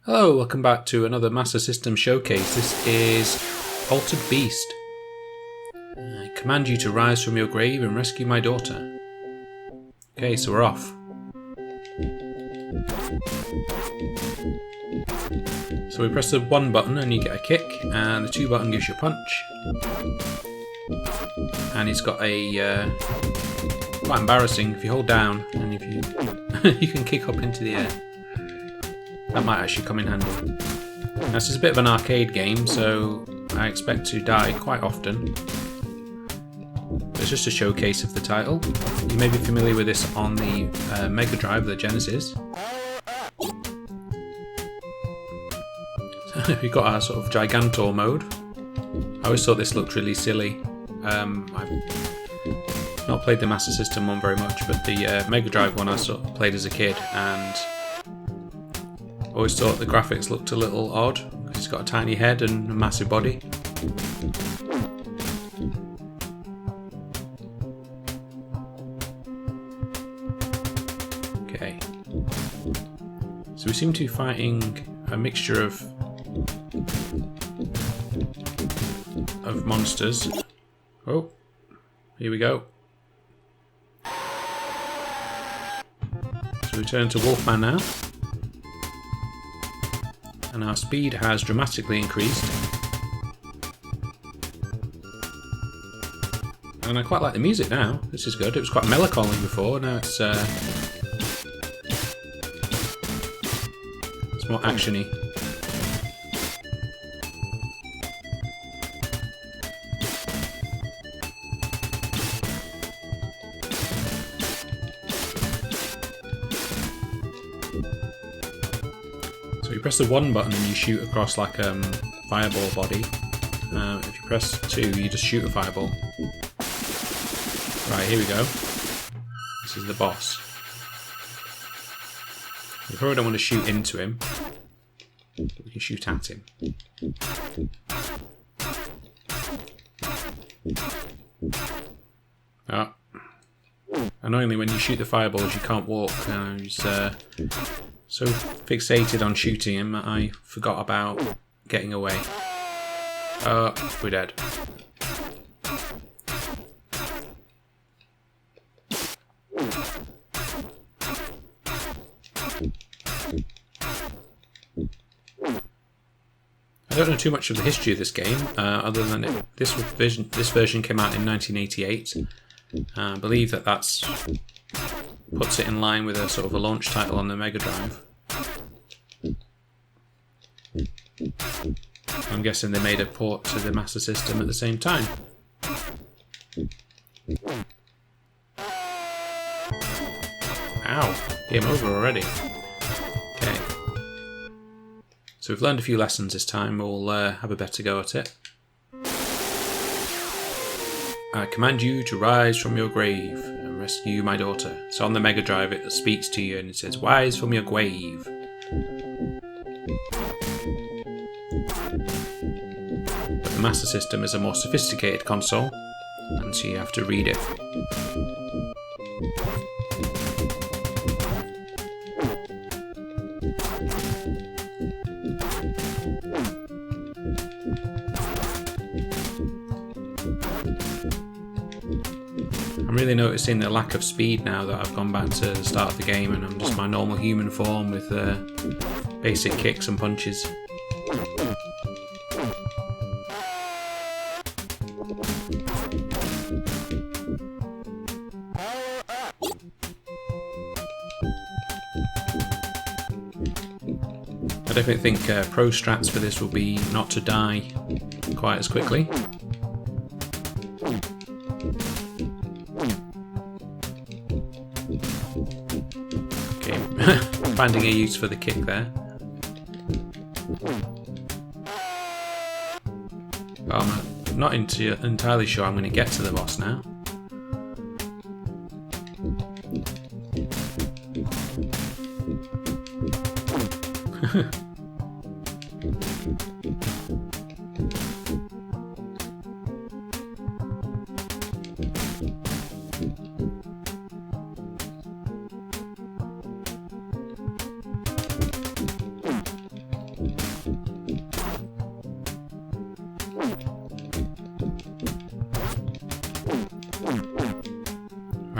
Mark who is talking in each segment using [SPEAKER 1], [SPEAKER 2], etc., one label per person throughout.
[SPEAKER 1] Hello, welcome back to another Master System showcase. This is Altered Beast. I command you to rise from your grave and rescue my daughter. Okay, so we're off. So we press the 1 button and you get a kick, and the 2 button gives you a punch. And it's got a quite embarrassing if you hold down and if you you can kick up into the air. That might actually come in handy. Now, this is a bit of an arcade game, so I expect to die quite often. It's just a showcase of the title. You may be familiar with this on the Mega Drive, the Genesis. We've got our sort of Gigantor mode. I always thought this looked really silly. I've not played the Master System one very much, but the Mega Drive one I sort of played as a kid, and always thought the graphics looked a little odd because it's got a tiny head and a massive body. Okay. So we seem to be fighting a mixture of monsters. Oh, here we go. So we turn to Wolfman now. And our speed has dramatically increased. And I quite like the music now. This is good. It was quite melancholy before. Now it's more actiony. You press the 1 button and you shoot across like a fireball body. If you press 2, you just shoot a fireball. Right, here we go. This is the boss. We probably don't want to shoot into him, but we can shoot at him. Oh. Annoyingly, when you shoot the fireballs, you can't walk. He's so fixated on shooting him that I forgot about getting away. Oh, we're dead. I don't know too much of the history of this game, other than this version came out in 1988. I believe that's puts it in line with a sort of a launch title on the Mega Drive. I'm guessing they made a port to the Master System at the same time. Ow! Game over already. Okay. So we've learned a few lessons this time. We'll have a better go at it. I command you to rise from your grave and rescue my daughter. So on the Mega Drive it speaks to you and it says, rise from your grave. But the Master System is a more sophisticated console, and so you have to read it. I'm really noticing the lack of speed now that I've gone back to the start of the game and I'm just my normal human form with basic kicks and punches. I definitely think pro strats for this will be not to die quite as quickly. Finding a use for the kick there. But I'm not entirely sure I'm going to get to the boss now.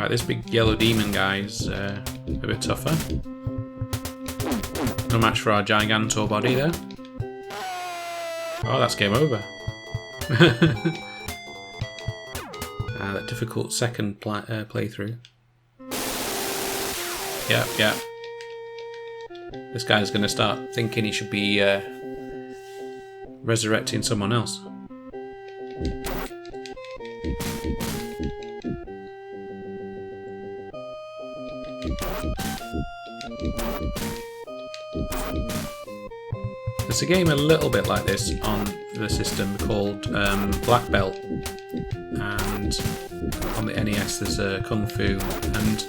[SPEAKER 1] Right, this big yellow demon guy's a bit tougher. No match for our Gigantor body though. Oh, that's game over. That difficult second playthrough. Yep. This guy's going to start thinking he should be resurrecting someone else. There's a game a little bit like this on the system called Black Belt, and on the NES there's Kung Fu, and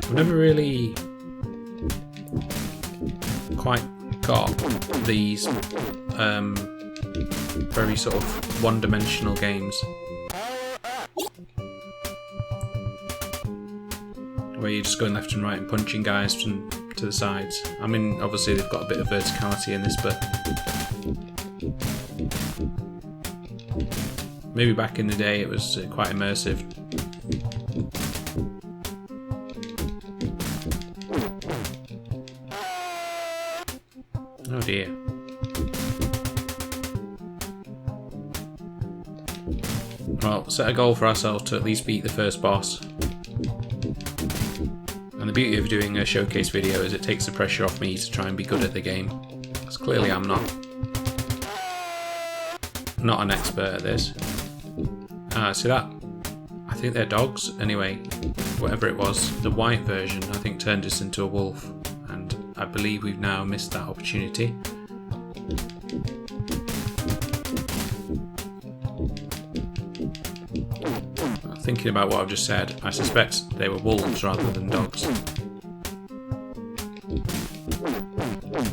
[SPEAKER 1] I've never really quite got these very sort of one-dimensional games where you're just going left and right and punching guys from to the sides. I mean, obviously they've got a bit of verticality in this, but maybe back in the day it was quite immersive. Oh dear. Well, set a goal for ourselves to at least beat the first boss. And the beauty of doing a showcase video is it takes the pressure off me to try and be good at the game. Because clearly I'm not an expert at this. See that? I think they're dogs. Anyway, whatever it was, the white version I think turned us into a wolf. And I believe we've now missed that opportunity. Thinking about what I've just said, I suspect they were wolves rather than dogs.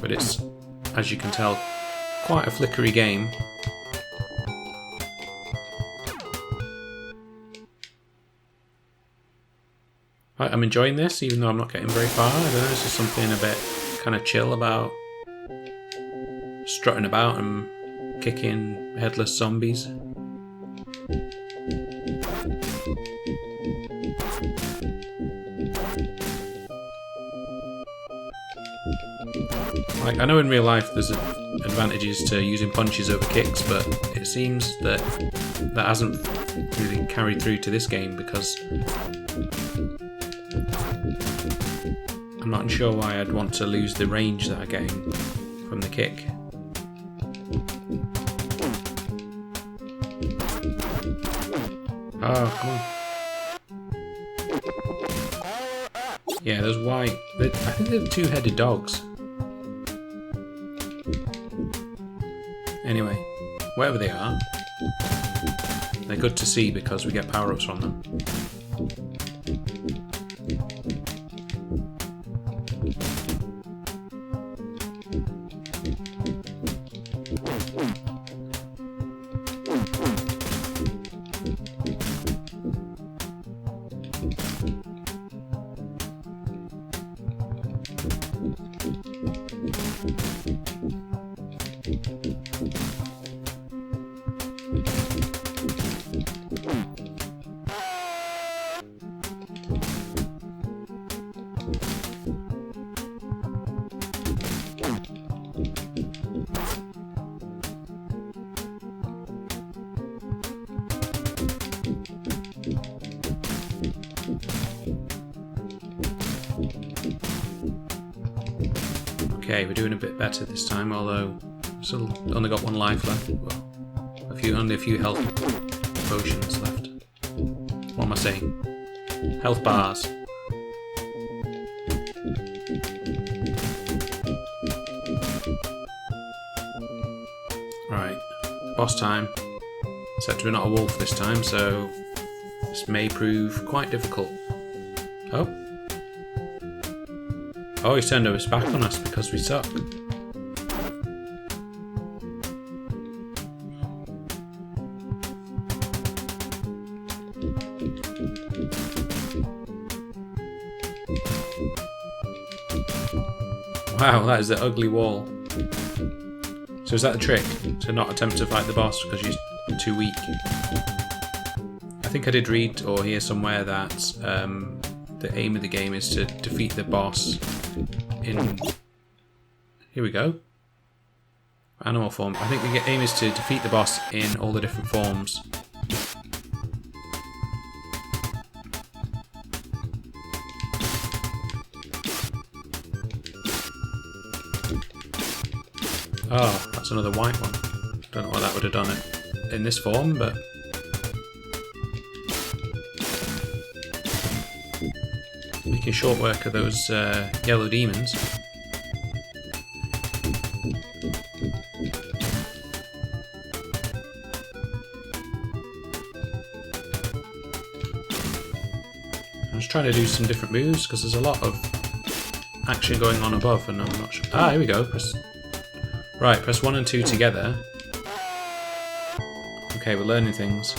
[SPEAKER 1] But it's, as you can tell, quite a flickery game. Right, I'm enjoying this, even though I'm not getting very far. I don't know, there's just something a bit kind of chill about strutting about and kicking headless zombies. Like, I know in real life there's advantages to using punches over kicks, but it seems that that hasn't really carried through to this game because I'm not sure why I'd want to lose the range that I'm getting from the kick. Oh, come on. Yeah, those white... I think they're two-headed dogs. Anyway, wherever they are, they're good to see because we get power-ups from them. Okay, we're doing a bit better this time, although I've still only got one life left. Well, only a few health potions left. What am I saying? Health bars. Right, boss time. Except we're not a wolf this time, so this may prove quite difficult. Oh. Oh, he's turned his back on us because we suck. Wow, that is the ugly wall. So is that the trick? To not attempt to fight the boss because you're too weak? I think I did read or hear somewhere that the aim of the game is to defeat the boss in... Here we go. Animal form. I think the aim is to defeat the boss in all the different forms. Oh, that's another white one. Don't know what that would have done it in this form, but... Making short work of those yellow demons. I was trying to do some different moves because there's a lot of action going on above and I'm not sure. Ah, here we go. Right, press 1 and 2 together. Okay, we're learning things.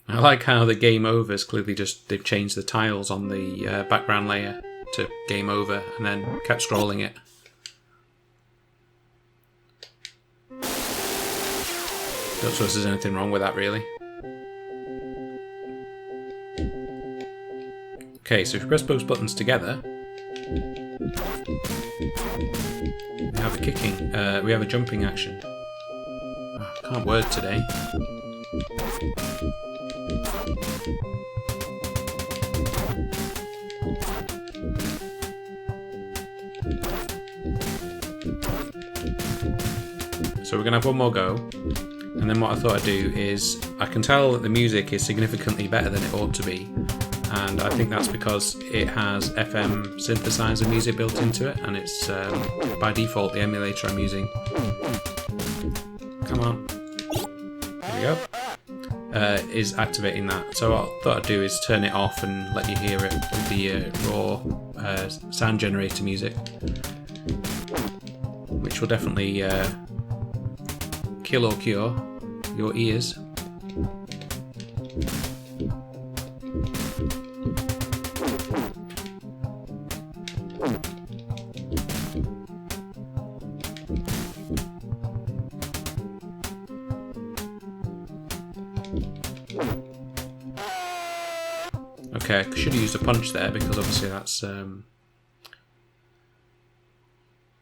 [SPEAKER 1] I like how the game over is clearly just, they've changed the tiles on the background layer to game over and then kept scrolling it. Don't suppose there's anything wrong with that really. Okay, so if you press both buttons together, we have a kicking, we have a jumping action. Oh, I can't word today. So we're going to have one more go, and then what I thought I'd do is, I can tell that the music is significantly better than it ought to be, and I think that's because it has FM synthesizer music built into it, and it's by default the emulator I'm using. Come on. There we go. Is activating that. So what I thought I'd do is turn it off and let you hear it with the raw sound generator music, which will definitely kill or cure your ears. Okay, I should have used a punch there because obviously that's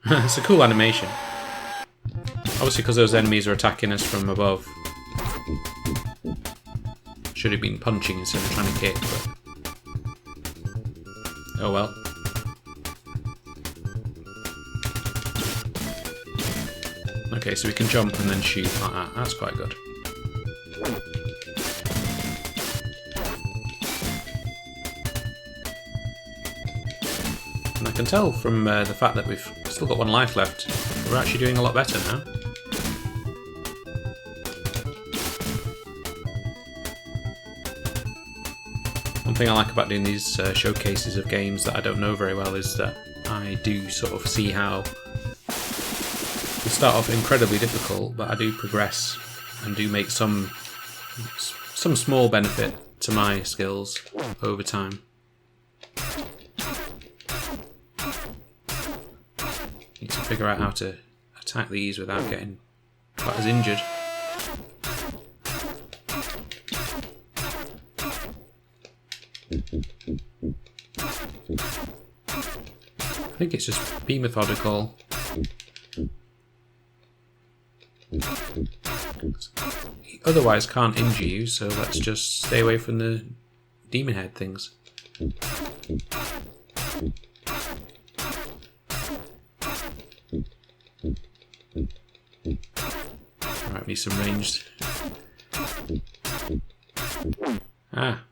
[SPEAKER 1] it's a cool animation. Obviously because those enemies are attacking us from above. Should have been punching instead of trying to kick, but... Oh well. Okay, so we can jump and then shoot like that. That's quite good. And I can tell from the fact that we've still got one life left, we're actually doing a lot better now. One thing I like about doing these showcases of games that I don't know very well is that I do sort of see how they start off incredibly difficult, but I do progress and do make some small benefit to my skills over time. Need to figure out how to attack these without getting quite as injured. I think it's just be methodical. Otherwise can't injure you, so let's just stay away from the demon head things. Alright, need some ranged. Ah.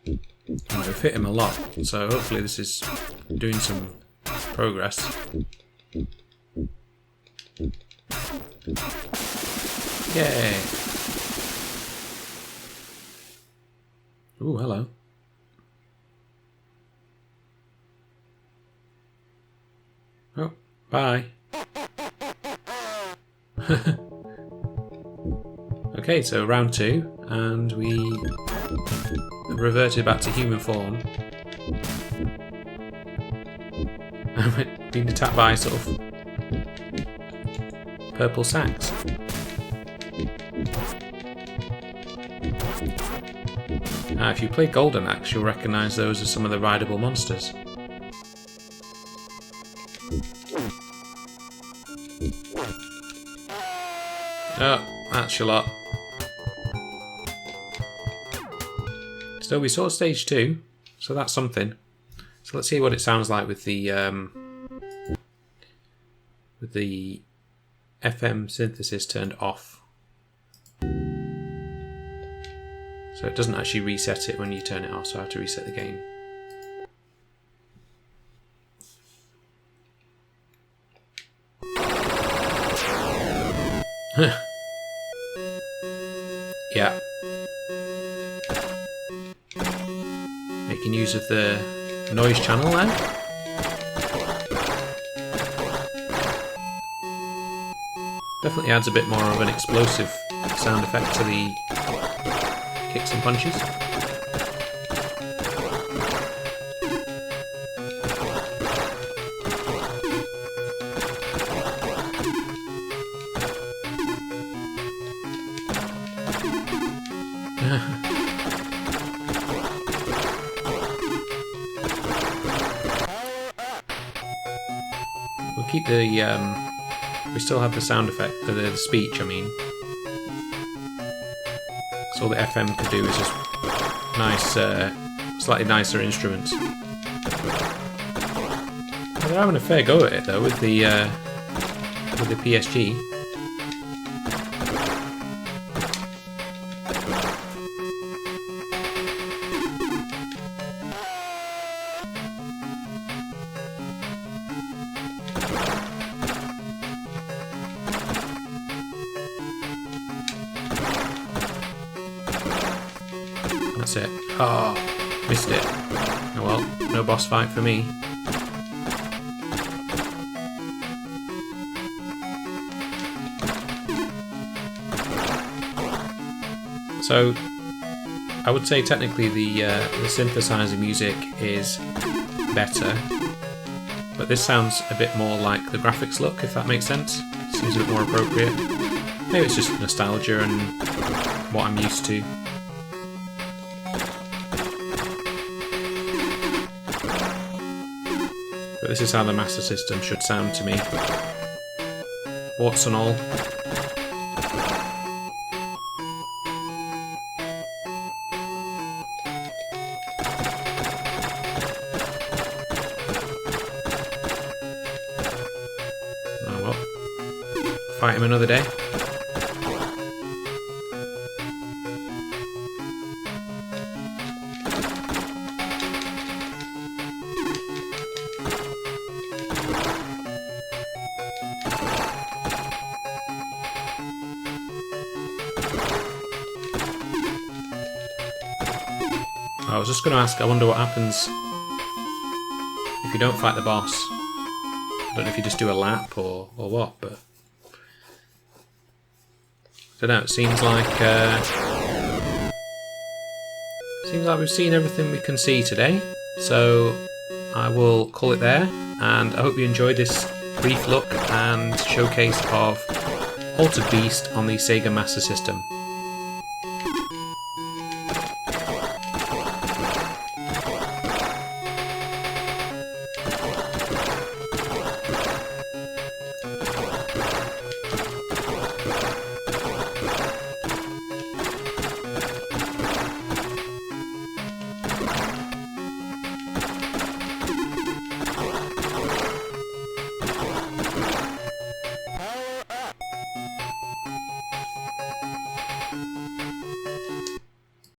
[SPEAKER 1] Right, we've hit him a lot, so hopefully this is doing some progress. Yay! Ooh, hello. Oh, bye. Okay, so round 2, and we reverted back to human form. And we're being attacked by sort of purple sacks. If you play Golden Axe, you'll recognise those as some of the rideable monsters. Oh, that's your lot. So we saw stage 2, so that's something. So let's see what it sounds like with the FM synthesis turned off. So it doesn't actually reset it when you turn it off, so I have to reset the game. Yeah. Making use of the noise channel there. Definitely adds a bit more of an explosive sound effect to the kicks and punches. We'll keep the we still have the sound effect, the speech, I mean. So all the FM could do is just nice, slightly nicer instruments. Well, they're having a fair go at it though with the PSG. That's it. Oh, missed it. Oh well, no boss fight for me. So, I would say technically the synthesizer music is better, but this sounds a bit more like the graphics look, if that makes sense. Seems a bit more appropriate. Maybe it's just nostalgia and what I'm used to. But this is how the Master System should sound to me. Warts and all. Oh well. Fight him another day. I was just going to ask, I wonder what happens if you don't fight the boss. I don't know if you just do a lap or what, but I don't know, it seems like we've seen everything we can see today, so I will call it there, and I hope you enjoyed this brief look and showcase of Altered Beast on the Sega Master System.